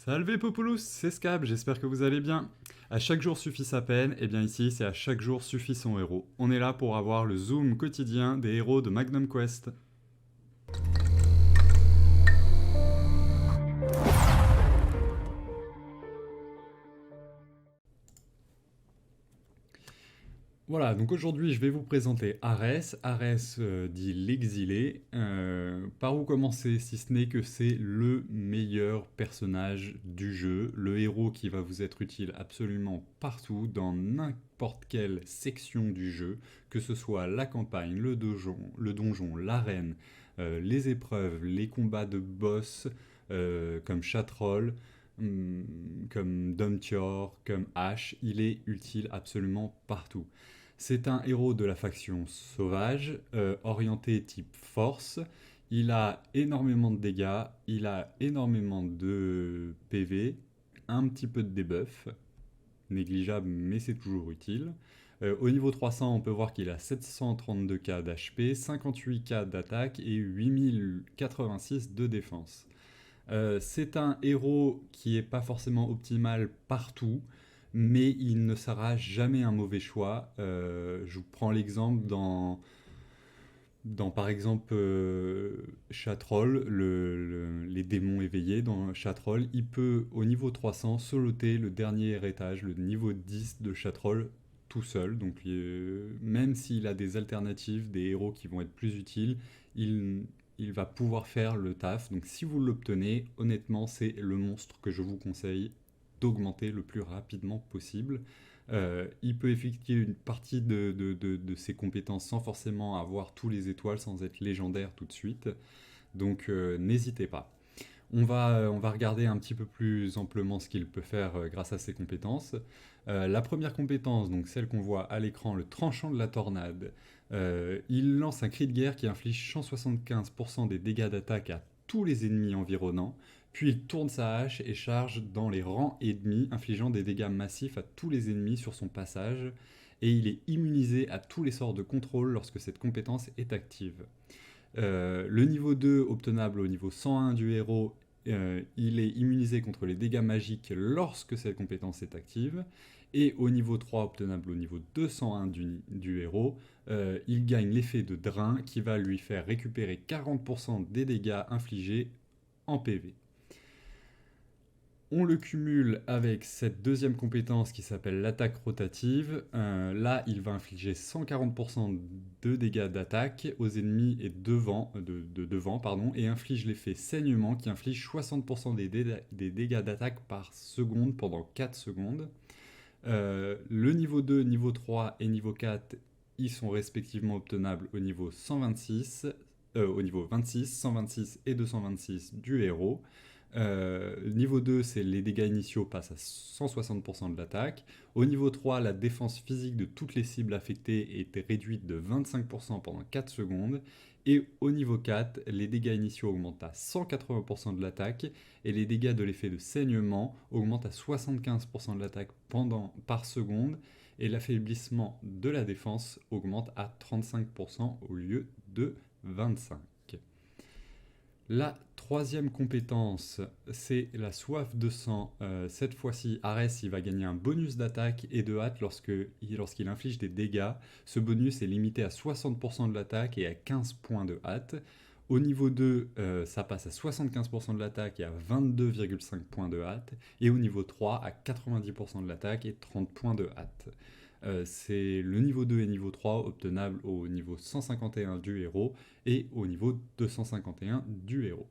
Salve Populus, c'est Scab, j'espère que vous allez bien. À chaque jour suffit sa peine, et bien ici c'est à chaque jour suffit son héros. On est là pour avoir le zoom quotidien des héros de Magnum Quest. Voilà, donc aujourd'hui je vais vous présenter Arès. Arès dit l'exilé. Par où commencer si ce n'est que c'est le meilleur personnage du jeu, le héros qui va vous être utile absolument partout, dans n'importe quelle section du jeu, que ce soit la campagne, le donjon, l'arène, les épreuves, les combats de boss comme Chatroll, comme Domtior, comme Ash, il est utile absolument partout. C'est un héros de la faction sauvage, orienté type force. Il a énormément de dégâts, il a énormément de PV, un petit peu de debuff, négligeable mais c'est toujours utile. Au niveau 300, on peut voir qu'il a 732k d'HP, 58k d'attaque et 8086 de défense. C'est un héros qui n'est pas forcément optimal partout, mais il ne sera jamais un mauvais choix. Je vous prends l'exemple dans par exemple Chatroll, les démons éveillés dans Chatroll, il peut au niveau 300 soloter le dernier étage, le niveau 10 de Chatroll tout seul. Donc même s'il a des alternatives, des héros qui vont être plus utiles, il, il va pouvoir faire le taf. Donc si vous l'obtenez, honnêtement, c'est le monstre que je vous conseille d'augmenter le plus rapidement possible. Il peut effectuer une partie de ses compétences sans forcément avoir tous les étoiles, sans être légendaire tout de suite. Donc n'hésitez pas. On va regarder un petit peu plus amplement ce qu'il peut faire grâce à ses compétences. La première compétence, donc celle qu'on voit à l'écran, le tranchant de la tornade, il lance un cri de guerre qui inflige 175% des dégâts d'attaque à tous les ennemis environnants, puis il tourne sa hache et charge dans les rangs ennemis, infligeant des dégâts massifs à tous les ennemis sur son passage, et il est immunisé à tous les sorts de contrôle lorsque cette compétence est active. Le niveau 2, obtenable au niveau 101 du héros, il est immunisé contre les dégâts magiques lorsque cette compétence est active. Et au niveau 3, obtenable au niveau 201 du héros, il gagne l'effet de drain qui va lui faire récupérer 40% des dégâts infligés en PV. On le cumule avec cette deuxième compétence qui s'appelle l'attaque rotative. Là, il va infliger 140% de dégâts d'attaque aux ennemis et devant, et inflige l'effet saignement qui inflige 60% des dégâts d'attaque par seconde pendant 4 secondes. Le niveau 2, niveau 3 et niveau 4, ils sont respectivement obtenables au niveau 126, au niveau 26, 126 et 226 du héros. Niveau 2, c'est les dégâts initiaux passent à 160% de l'attaque. Au niveau 3, la défense physique de toutes les cibles affectées est réduite de 25% pendant 4 secondes. Et au niveau 4, les dégâts initiaux augmentent à 180% de l'attaque et les dégâts de l'effet de saignement augmentent à 75% de l'attaque par seconde et l'affaiblissement de la défense augmente à 35% au lieu de 25%. La troisième compétence, c'est la soif de sang. Cette fois-ci, Arès il va gagner un bonus d'attaque et de hâte lorsqu'il inflige des dégâts. Ce bonus est limité à 60% de l'attaque et à 15 points de hâte. Au niveau 2, ça passe à 75% de l'attaque et à 22,5 points de hâte. Et au niveau 3, à 90% de l'attaque et 30 points de hâte. C'est le niveau 2 et niveau 3 obtenables au niveau 151 du héros et au niveau 251 du héros.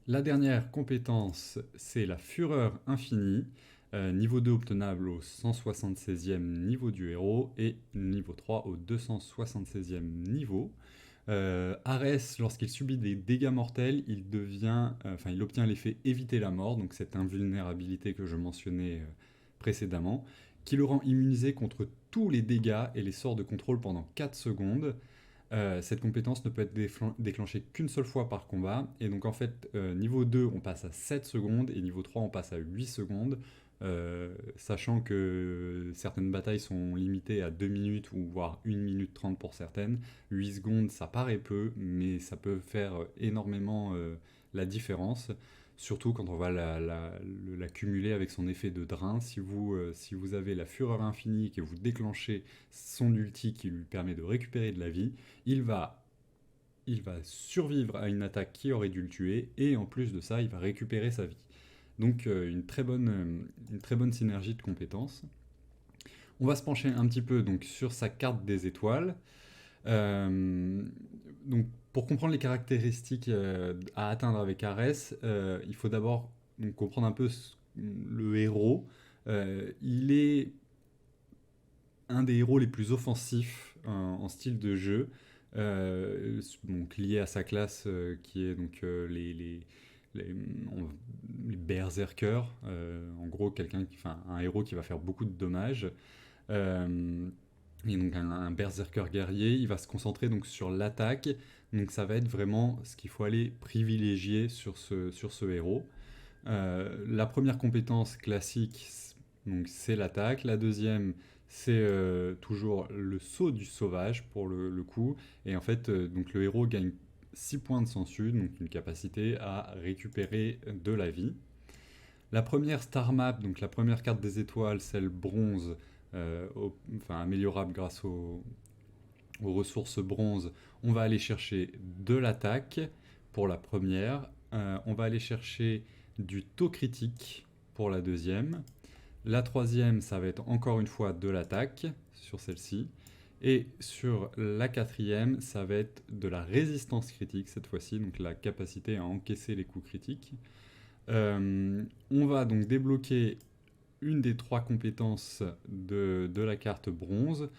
La dernière compétence, c'est la fureur infinie, niveau 2 obtenable au 176e niveau du héros et niveau 3 au 276e niveau. Arès, lorsqu'il subit des dégâts mortels, il obtient l'effet éviter la mort, donc cette invulnérabilité que je mentionnais précédemment, qui le rend immunisé contre tous les dégâts et les sorts de contrôle pendant 4 secondes. Cette compétence ne peut être déclenchée qu'une seule fois par combat, et donc en fait, niveau 2, on passe à 7 secondes, et niveau 3, on passe à 8 secondes, sachant que certaines batailles sont limitées à 2 minutes, ou voire 1 minute 30 pour certaines. 8 secondes, ça paraît peu, mais ça peut faire énormément la différence. surtout quand on va la cumuler avec son effet de drain. Si vous avez la fureur infinie et que vous déclenchez son ulti qui lui permet de récupérer de la vie, il va, il va survivre à une attaque qui aurait dû le tuer, et en plus de ça, il va récupérer sa vie. Donc une très bonne synergie de compétences. On va se pencher un petit peu donc, sur sa carte des étoiles. Euh, donc, pour comprendre les caractéristiques à atteindre avec Ares, il faut d'abord donc, comprendre un peu le héros. Il est un des héros les plus offensifs en style de jeu, donc lié à sa classe qui est donc les, les berserkers, en gros un héros qui va faire beaucoup de dommages. Euh, et donc un berserker guerrier, il va se concentrer donc sur l'attaque. Donc ça va être vraiment ce qu'il faut aller privilégier sur ce héros. La première compétence classique, donc c'est l'attaque. La deuxième, c'est toujours le saut du sauvage pour le coup. Et en fait, donc le héros gagne 6 points de sensu, donc une capacité à récupérer de la vie. La première star map, donc la première carte des étoiles, celle bronze, améliorable grâce aux ressources bronze, on va aller chercher de l'attaque pour la première, on va aller chercher du taux critique pour la deuxième. La troisième, ça va être encore une fois de l'attaque sur celle-ci. Et sur la quatrième, ça va être de la résistance critique cette fois-ci, donc la capacité à encaisser les coups critiques. On va donc débloquer une des 3 compétences de la carte bronze.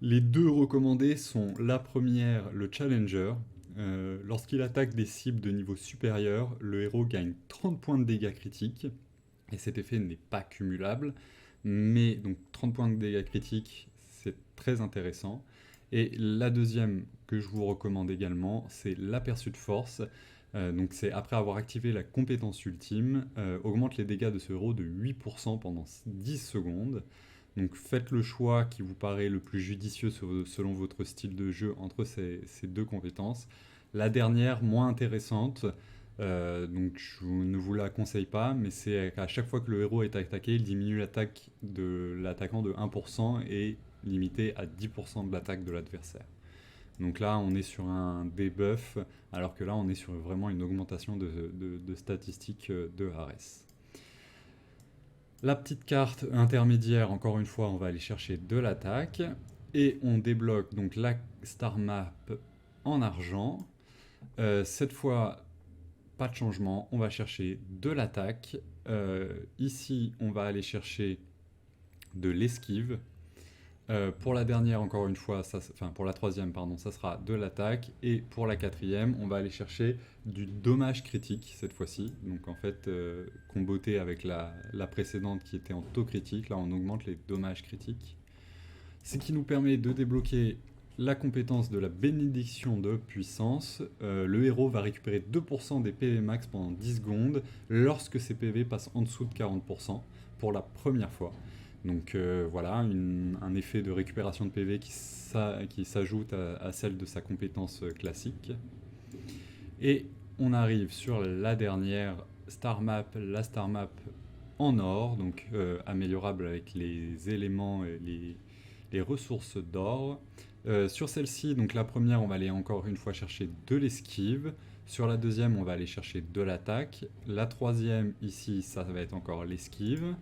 Les 2 recommandées sont la première, le Challenger. Lorsqu'il attaque des cibles de niveau supérieur, le héros gagne 30 points de dégâts critiques. Et cet effet n'est pas cumulable. Mais donc 30 points de dégâts critiques, c'est très intéressant. Et la deuxième que je vous recommande également, c'est l'aperçu de force. Donc c'est après avoir activé la compétence ultime, augmente les dégâts de ce héros de 8% pendant 10 secondes. Donc faites le choix qui vous paraît le plus judicieux selon votre style de jeu entre ces 2 compétences. La dernière, moins intéressante, donc je ne vous la conseille pas, mais c'est qu'à chaque fois que le héros est attaqué, il diminue l'attaque de l'attaquant de 1% et limité à 10% de l'attaque de l'adversaire. Donc là, on est sur un debuff, alors que là, on est sur vraiment une augmentation de statistiques de Ares. La petite carte intermédiaire, encore une fois, on va aller chercher de l'attaque. Et on débloque donc la star map en argent. Cette fois, pas de changement, on va chercher de l'attaque. Ici, on va aller chercher de l'esquive. Pour la dernière, encore une fois, pour la troisième, pardon, ça sera de l'attaque. Et pour la quatrième, on va aller chercher du dommage critique cette fois-ci. Donc en fait, comboté avec la précédente qui était en taux critique, là on augmente les dommages critiques. Ce qui nous permet de débloquer la compétence de la bénédiction de puissance. Le héros va récupérer 2% des PV max pendant 10 secondes lorsque ses PV passent en dessous de 40% pour la première fois. Donc voilà, un effet de récupération de PV qui s'ajoute à celle de sa compétence classique. Et on arrive sur la dernière star map, la star map en or, donc améliorable avec les éléments et les ressources d'or. Sur celle-ci, donc la première, on va aller encore une fois chercher de l'esquive. Sur la deuxième, on va aller chercher de l'attaque. La troisième, ici, ça va être encore l'esquive.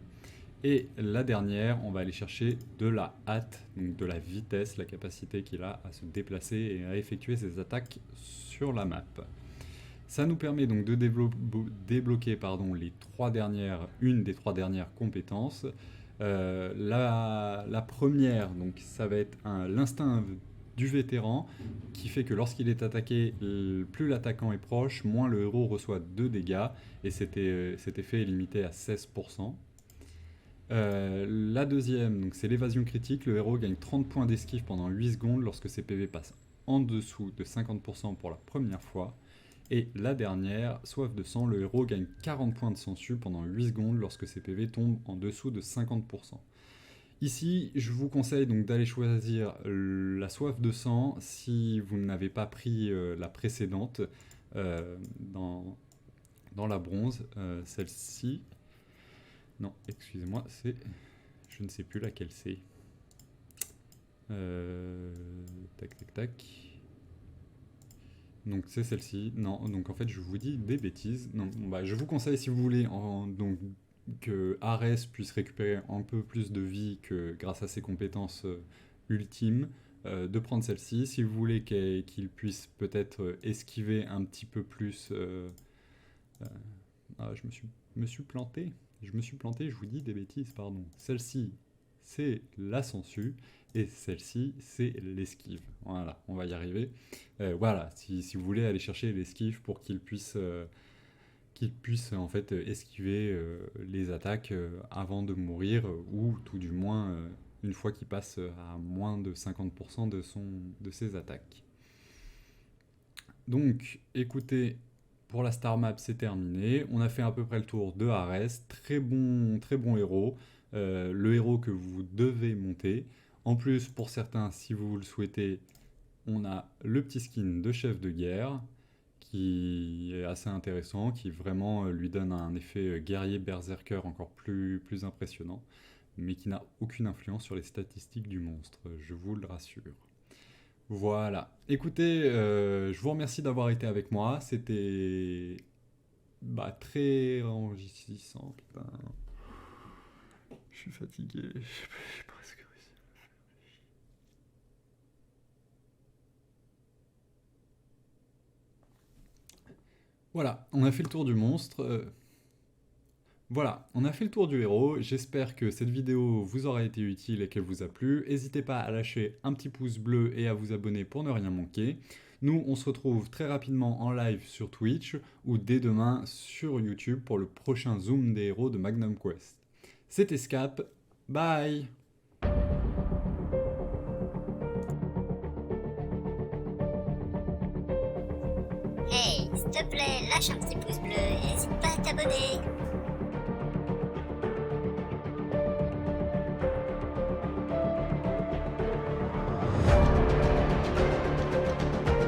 Et la dernière, on va aller chercher de la hâte, donc de la vitesse, la capacité qu'il a à se déplacer et à effectuer ses attaques sur la map. Ça nous permet donc de débloquer une des 3 dernières compétences. La première, donc ça va être l'instinct du vétéran, qui fait que lorsqu'il est attaqué, plus l'attaquant est proche, moins le héros reçoit 2 dégâts, et cet effet est limité à 16%. La deuxième, donc c'est l'évasion critique. Le héros gagne 30 points d'esquive pendant 8 secondes lorsque ses PV passent en dessous de 50% pour la première fois. Et la dernière, soif de sang, le héros gagne 40 points de sensu pendant 8 secondes lorsque ses PV tombent en dessous de 50%. Ici, je vous conseille donc d'aller choisir la soif de sang si vous n'avez pas pris la précédente dans dans la bronze. Celle-ci... Non, excusez-moi, c'est... Je ne sais plus laquelle c'est. Tac, tac, tac. Donc c'est celle-ci. Non, donc en fait je vous dis des bêtises. Non, bah, je vous conseille si vous voulez donc, que Ares puisse récupérer un peu plus de vie que grâce à ses compétences ultimes, de prendre celle-ci. Si vous voulez qu'il puisse peut-être esquiver un petit peu plus... ah, me suis planté. Je me suis planté, je vous dis des bêtises, pardon. Celle-ci, c'est la sangsue. Et celle-ci, c'est l'esquive. Voilà, on va y arriver. Voilà, si vous voulez aller chercher l'esquive pour qu'il puisse en fait esquiver les attaques avant de mourir, ou tout du moins une fois qu'il passe à moins de 50% de ses attaques. Donc, écoutez, pour la Star Map, c'est terminé. On a fait à peu près le tour de Ares. Très bon héros. Le héros que vous devez monter. En plus, pour certains, si vous le souhaitez, on a le petit skin de chef de guerre, qui est assez intéressant, qui vraiment lui donne un effet guerrier berserker encore plus impressionnant, mais qui n'a aucune influence sur les statistiques du monstre, je vous le rassure. Voilà. Écoutez, je vous remercie d'avoir été avec moi. C'était très enrichissant. Putain. Je suis fatigué. J'ai presque réussi. Voilà, on a fait le tour du monstre. Voilà, on a fait le tour du héros. J'espère que cette vidéo vous aura été utile et qu'elle vous a plu. N'hésitez pas à lâcher un petit pouce bleu et à vous abonner pour ne rien manquer. Nous, on se retrouve très rapidement en live sur Twitch ou dès demain sur YouTube pour le prochain Zoom des héros de Magnum Quest. C'était Scap, bye! Hey, s'il te plaît, lâche un petit pouce bleu et n'hésite pas à t'abonner.